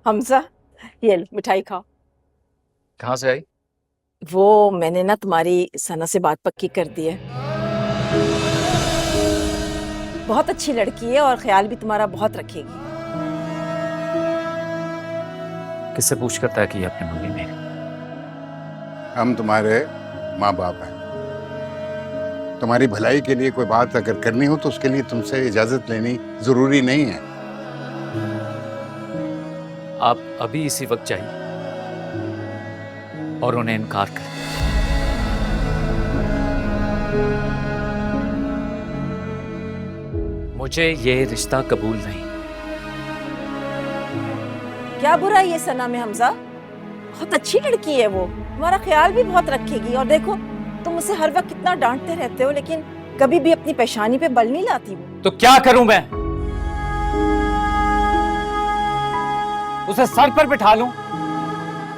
हमजा, ये लो मिठाई खाओ। कहाँ से आई? वो मैंने ना तुम्हारी सना से बात पक्की कर दी है। बहुत अच्छी लड़की है और ख्याल भी तुम्हारा बहुत रखेगी। किससे पूछ कर तय की अपनी मम्मी ने? हम तुम्हारे माँ बाप हैं। तुम्हारी भलाई के लिए कोई बात अगर करनी हो तो उसके लिए तुमसे इजाजत लेनी जरूरी नहीं है। आप अभी इसी वक्त चाहिए और उन्हें इनकार कर। मुझे ये रिश्ता कबूल नहीं। क्या बुरा है ये सना में हमजा? बहुत अच्छी लड़की है वो, तुम्हारा ख्याल भी बहुत रखेगी। और देखो तुम उसे हर वक्त कितना डांटते रहते हो, लेकिन कभी भी अपनी पेशानी पे बल नहीं लाती वो। तो क्या करूं मैं? उसे सर पर बिठा लूं,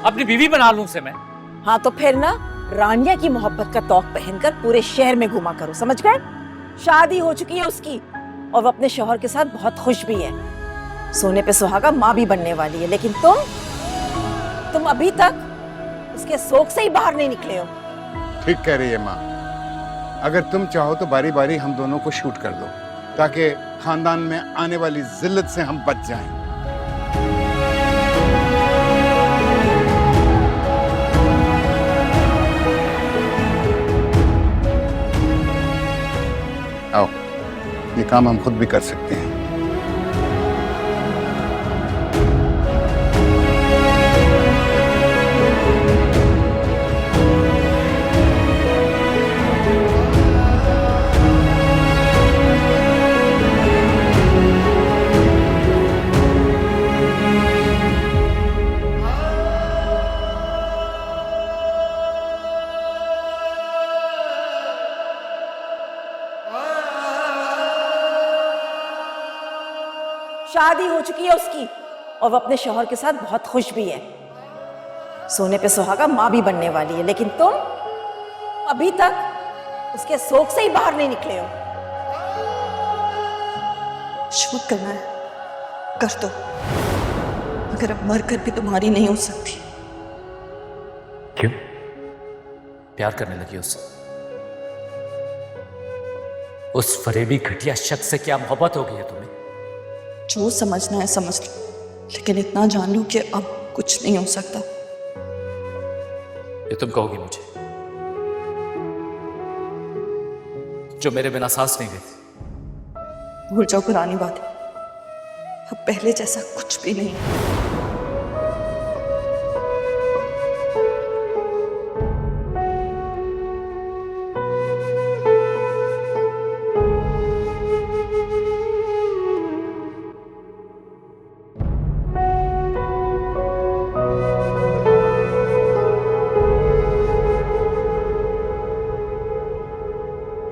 अपनी बीवी बना लूं उसे मैं? हाँ तो फिर ना रानिया की मोहब्बत का तौक पहनकर पूरे शहर में घुमा करो, समझ गए? शादी हो चुकी है उसकी और वो अपने शौहर के साथ बहुत खुश भी है। सोने पे सुहागा माँ भी बनने वाली है, लेकिन तुम अभी तक उसके शौक से ही बाहर नहीं निकले हो। ठीक कह रही है माँ। अगर तुम चाहो तो बारी बारी हम दोनों को शूट कर दो ताकि खानदान में आने वाली जिल्लत से हम बच जाएं। आओ, ये काम हम खुद भी कर सकते हैं। शादी हो चुकी है उसकी और वो अपने शौहर के साथ बहुत खुश भी है। सोने पे सुहागा माँ भी बनने वाली है, लेकिन तुम अभी तक उसके शौक से ही बाहर नहीं निकले हो। शूट करना है कर दो, मगर अब मर कर भी तुम्हारी नहीं हो सकती। क्यों? प्यार करने लगी उससे? उस फरेबी घटिया शख्स से क्या मोहब्बत हो गई है तुम्हें? जो समझना है समझ लो, लेकिन इतना जान लो कि अब कुछ नहीं हो सकता। ये तुम कहोगी मुझे जो मेरे बिना सांस नहीं लेती? भूल जाओ पुरानी बातें, अब पहले जैसा कुछ भी नहीं।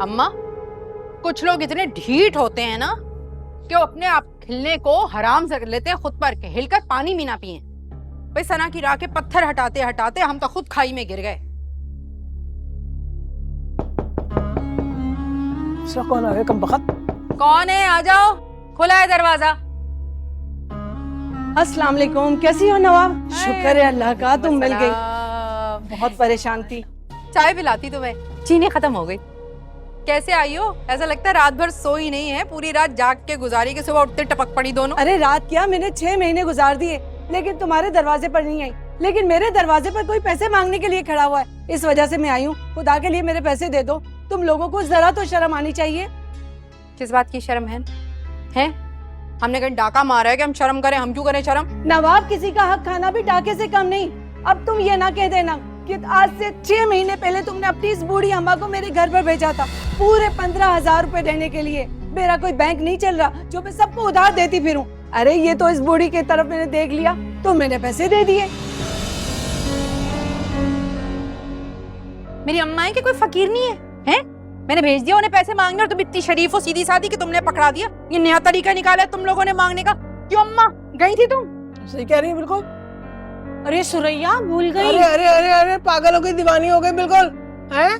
अम्मा, कुछ लोग इतने ढीठ होते हैं ना कि वो अपने आप खिलने को हराम से कर लेते हैं खुद पर के, हिलकर पानी भी ना पिए। भाई सना की राह के पत्थर हटाते हटाते हम तो खुद खाई में गिर गए। कौन है कमबख्त? कौन है? आ जाओ, खुला है दरवाजा। अस्सलाम वालेकुम, कैसी हो नवाब? शुक्र है अल्लाह का तुम मिल गई, बहुत परेशान थी। चाय पिलाती तुम्हें, चीनी खत्म हो गई। कैसे आई हो? ऐसा लगता है रात भर सोई नहीं है, पूरी रात जाग के गुजारी कि सुबह उठते टपक पड़ी दोनों। अरे रात क्या, मैंने 6 महीने गुजार दिए, लेकिन तुम्हारे दरवाजे पर नहीं आई। लेकिन मेरे दरवाजे पर कोई पैसे मांगने के लिए खड़ा हुआ है, इस वजह से मैं आई हूँ। खुदा के लिए मेरे पैसे दे दो। तुम लोगों को जरा तो शर्म आनी चाहिए। किस बात की शर्म है? हमने कहीं डाका मारा है कि हम शर्म करें? हम क्यों करें शर्म? नवाब, किसी का हक खाना भी डाके से कम नहीं। अब तुम ये ना कह देना कि आज से 6 महीने पहले तुमने अपनी इस बूढ़ी अम्मा को मेरे घर पर भेजा था पूरे 15,000 रुपए देने के लिए। मेरा कोई बैंक नहीं चल रहा जो मैं सबको उधार देती फिरूं। अरे ये तो इस बूढ़ी की तरफ मैंने देख लिया तो मैंने पैसे दे दिए। मेरी अम्मा है कि कोई फकीर नहीं है? मैंने भेज दिया उन्हें पैसे मांगने और तुम इतनी शरीफ हो सीधी सादी कि तुमने पकड़ा दिया। ये नया तरीका निकाला है तुम लोगों ने मांगने का। क्यों अम्मा, गई थी तुम? सही कह रही है बिल्कुल। अरे सुरैया भूल गई। अरे अरे अरे अरे पागल हो गई, दीवानी हो गई बिल्कुल। हैं?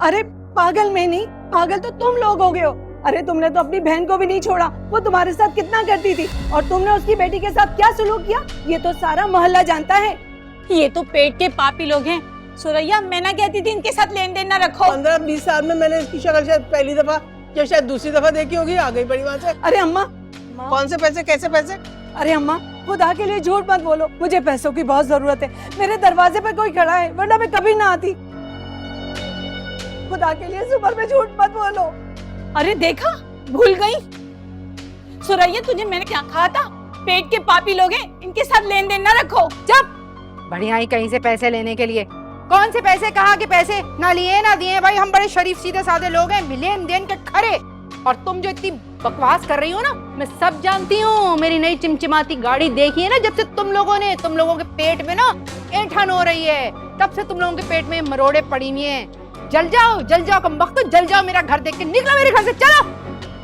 अरे पागल मैं नहीं, पागल तो तुम लोग हो गए हो। अरे तुमने तो अपनी बहन को भी नहीं छोड़ा, वो तुम्हारे साथ कितना करती थी और तुमने उसकी बेटी के साथ क्या सलूक किया ये तो सारा मोहल्ला जानता है। ये तो पेट के पापी लोग हैं। सुरैया मैं ना कहती थी इनके साथ लेन देन ना रखो। 15-20 साल में मैंने इसकी शक्ल शायद पहली दफा या शायद दूसरी दफा देखी होगी, आ गई बड़ी बात है। अरे अम्मा, कौन से पैसे, कैसे पैसे? अरे अम्मा खुदा के लिए झूठ मत बोलो, मुझे पैसों की बहुत जरूरत है, मेरे दरवाजे पे कोई खड़ा है वरना मैं कभी ना आती। खुदा के लिए जुबर में झूठ मत बोलो। अरे देखा, भूल गई। सुरैया तुझे मैंने क्या कहा था, पेट के पापी लोग हैं, इनके साथ लेन देन ना रखो। जब बढ़िया ही कहीं से पैसे लेने के लिए, कौन से पैसे, कहाँ के पैसे, ना लिए ना दिए भाई, हम बड़े शरीफ सीधे साधे लोग हैं, लेन देन के खरे। और तुम जो इतनी बकवास कर रही हो ना, मैं सब जानती हूँ। मेरी नई चिमचिमाती गाड़ी देखी है ना, जब से तुम लोगों के पेट में ना ऐंठन हो रही है, तब से तुम लोगों के पेट में मरोड़े पड़ी हुई हैं। जल जाओ कमबख्त, जल जाओ, मेरा घर देख के निकलो मेरे घर से, चलो।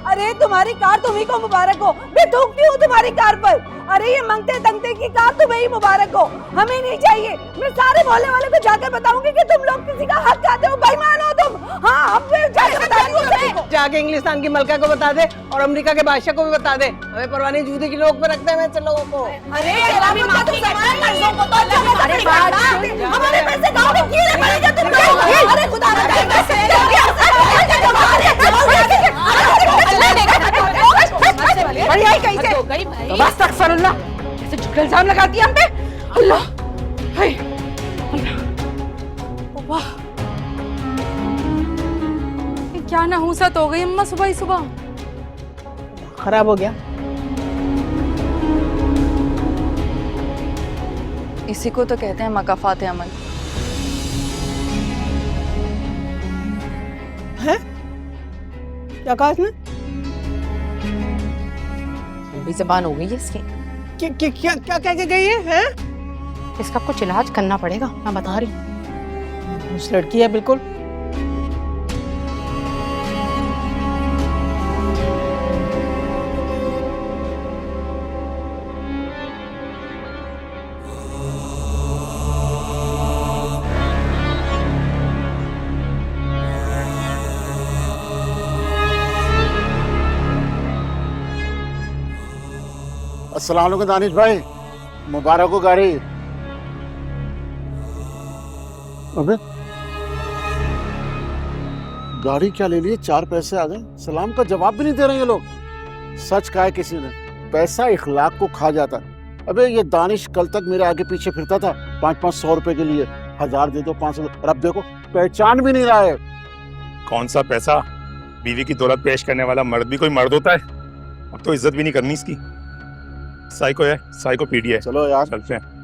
अरे तुम्हारी कार तुम्ही को मुबारक हो, मैं थूकती हूँ तुम्हारी कार पर। अरे ये मंगते तंगते की कार तुम्हें ही मुबारक हो, हमें नहीं चाहिए। मैं सारे मोहल्ले वाले को जाकर बताऊंगी कि तुम लोग किसी का हक खाते हो, बेईमान हो तुम। हाँ अब मैं जाकर बताती हूँ सभी को। जाके इंग्लिस्तान की मलका को बता दे और अमेरिका के बादशाह को भी बता दे, हमें परवानी जूते की नोक पे रखते हैं वैसे लोगों को। अरे हमारे पैसे गाँव में कीड़े पड़ेंगे तुम लोग। अरे खुदा बढ़िया ही कहीं से बस अक्सरुल्लाह, कैसे झूठा इल्जाम लगाती है हम पे। अल्लाह, हाय अल्लाह, वाह, ये क्या नहुसत हो गई अम्मा सुबह ही सुबह। खराब हो गया। इसी को तो कहते हैं मकाफात अमल। है क्या कहा इसने? जबान हो गई है इसकी। क्या क्या कह के गई है? इसका कुछ इलाज करना पड़ेगा, मैं बता रही हूँ। उस लड़की है बिल्कुल। अस्सलाम वालेकुम दानिश भाई, मुबारक हो गाड़ी। अबे गाड़ी क्या ले लिए, 4 पैसे आ गए, सलाम का जवाब भी नहीं दे रहे ये लोग। सच कहा है किसी ने, पैसा इखलाक को खा जाता। अबे ये दानिश कल तक मेरे आगे पीछे फिरता था 500-500 रुपए के लिए, 1000 दे दो, 500 दो, और अब देखो पहचान भी नहीं रहा है। कौन सा पैसा, बीवी की दौलत पेश करने वाला मर्द भी कोई मर्द होता है? अब तो इज्जत भी नहीं करनी इसकी। साइको है, साइको पीडी है। चलो यार चलते हैं।